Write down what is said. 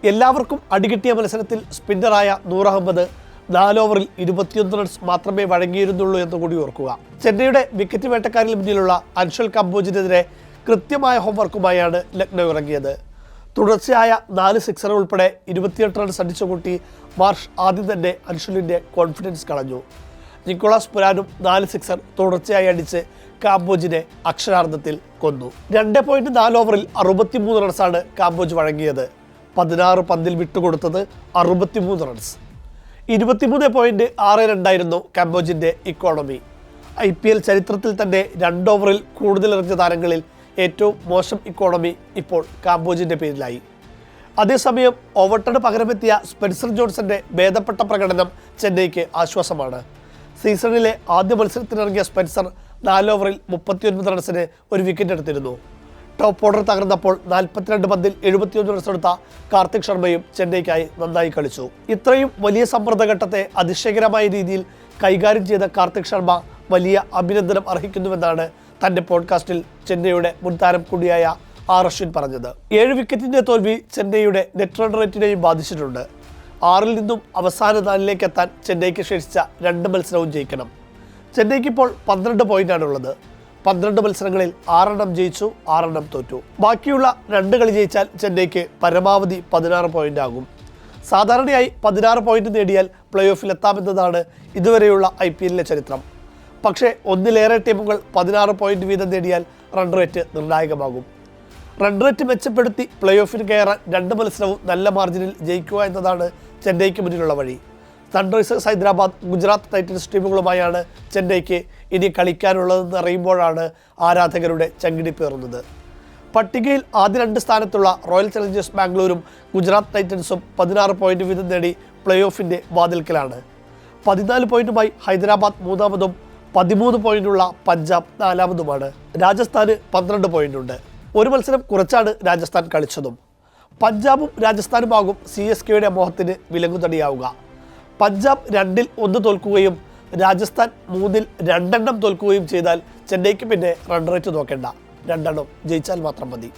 എല്ലാവർക്കും അടികിട്ടിയ മത്സരത്തിൽ സ്പിന്നറായ നൂർ അഹമ്മദ് 4 ഓവറിൽ 21 റൺസ് മാത്രമേ വഴങ്ങിയിരുന്നുള്ളൂ എന്ന് കൂടി ഓർക്കുക. ചെന്നൈയുടെ വിക്കറ്റ് വേട്ടക്കാരിൽ മുന്നിലുള്ള അൻഷൽ കംബോജിനെതിരെ കൃത്യമായ ഹോംവർക്കുമായാണ് ലക്നൗ ഇറങ്ങിയത്. തുടർച്ചയായ 4 സിക്സർ ഉൾപ്പെടെ 28 റൺസ് അടിച്ചുകൂട്ടി മാർഷ് ആദ്യം തന്നെ അൻഷലിൻ്റെ കോൺഫിഡൻസ് കളഞ്ഞു. നിക്കോളാസ് പുരാനും 4 സിക്സർ തുടർച്ചയായി അടിച്ച് കാംബോജിനെ അക്ഷരാർത്ഥത്തിൽ കൊന്നു. 2.4 ഓവറിൽ 63 റൺസാണ് കാംബോജ് വഴങ്ങിയത്. 16 പന്തിൽ വിട്ടുകൊടുത്തത് 63 റൺസ്. 23.62 കാംബോജിൻ്റെ ഇക്കോണമി. IPL ചരിത്രത്തിൽ തന്നെ 2 ഓവറിൽ കൂടുതൽ എറിഞ്ഞ താരങ്ങളിൽ ഏറ്റവും മോശം ഇക്കോണമി ഇപ്പോൾ കാംബോജിൻ്റെ പേരിലായി. അതേസമയം ഓവർട്ടണ് പകരമെത്തിയ സ്പെൻസർ ജോൺസന്റെ ഭേദപ്പെട്ട പ്രകടനം ചെന്നൈക്ക് ആശ്വാസമാണ്. സീസണിലെ ആദ്യ മത്സരത്തിനിറങ്ങിയ സ്പെൻസർ 4 ഓവറിൽ 39 റൺസിന് ഒരു വിക്കറ്റ് എടുത്തിരുന്നു. ടോപ്പ് ഓർഡർ തകർന്നപ്പോൾ 42 പന്തിൽ 71 റൺസ് എടുത്ത കാർത്തിക് ശർമ്മയും ചെന്നൈക്കായി നന്നായി കളിച്ചു. ഇത്രയും വലിയ സമ്മർദ്ദഘട്ടത്തെ അതിശയകരമായ രീതിയിൽ കൈകാര്യം ചെയ്ത കാർത്തിക് ശർമ്മ വലിയ അഭിനന്ദനം അർഹിക്കുന്നുവെന്നാണ് തൻ്റെ പോഡ്കാസ്റ്റിൽ ചെന്നൈയുടെ മുൻതാരം കൂടിയായ അശ്വിൻ പറഞ്ഞത്. 7 വിക്കറ്റിൻ്റെ തോൽവി ചെന്നൈയുടെ നെറ്റ് റൺ റേറ്റിനെയും ബാധിച്ചിട്ടുണ്ട്. 6-ൽ നിന്നും അവസാന 4-ലേക്ക് എത്താൻ ചെന്നൈക്ക് ശേഷിച്ച 2 മത്സരവും ജയിക്കണം. ചെന്നൈക്ക് ഇപ്പോൾ 12 പോയിന്റാണുള്ളത്. 12 മത്സരങ്ങളിൽ 6 എണ്ണം ജയിച്ചു, 6 എണ്ണം തോറ്റു. ബാക്കിയുള്ള 2 കളി ജയിച്ചാൽ ചെന്നൈക്ക് പരമാവധി 16 പോയിന്റ് ആകും. സാധാരണയായി 16 പോയിന്റ് നേടിയാൽ പ്ലേ ഓഫിൽ എത്താമെന്നതാണ് ഇതുവരെയുള്ള IPL-ലെ ചരിത്രം. പക്ഷേ ഒന്നിലേറെ ടീമുകൾ 16 പോയിന്റ് വീതം നേടിയാൽ റൺ റേറ്റ് നിർണായകമാകും. റൺ റേറ്റ് മെച്ചപ്പെടുത്തി പ്ലേ ഓഫിന് കയറാൻ 2 മത്സരവും നല്ല മാർജിനിൽ ജയിക്കുക എന്നതാണ് ചെന്നൈക്ക് മുന്നിലുള്ള വഴി. സൺറൈസേഴ്സ് ഹൈദരാബാദ്, ഗുജറാത്ത് ടൈറ്റൻസ് ടീമുകളുമായാണ് ചെന്നൈക്ക് ഇനി കളിക്കാനുള്ളതെന്ന് അറിയുമ്പോഴാണ് ആരാധകരുടെ ചങ്കിടി പേറുന്നത്. പട്ടികയിൽ ആദ്യ 2 സ്ഥാനത്തുള്ള റോയൽ ചലഞ്ചേഴ്സ് ബാംഗ്ലൂരും ഗുജറാത്ത് ടൈറ്റൻസും 16 പോയിന്റ് വീതം നേടി പ്ലേ ഓഫിൻ്റെ വാതിൽക്കലാണ്. 14 പോയിന്റുമായി ഹൈദരാബാദ് 3-ാമതും 13 പോയിന്റുള്ള പഞ്ചാബ് 4-ാമതുമാണ്. രാജസ്ഥാന് 12 പോയിന്റുണ്ട്. ഒരു മത്സരം കുറച്ചാണ് രാജസ്ഥാൻ കളിച്ചതും. പഞ്ചാബും രാജസ്ഥാനുമാകും CSKയുടെ മോഹത്തിന് വിലങ്ങുതടിയാവുക. പഞ്ചാബ് 2-ൽ 1 തോൽക്കുകയും രാജസ്ഥാൻ 3-ൽ 2 എണ്ണം തോൽക്കുകയും ചെയ്താൽ ചെന്നൈക്ക് പിന്നെ റൺ റേറ്റ് നോക്കേണ്ട. 2 എണ്ണം ജയിച്ചാൽ മാത്രം മതി.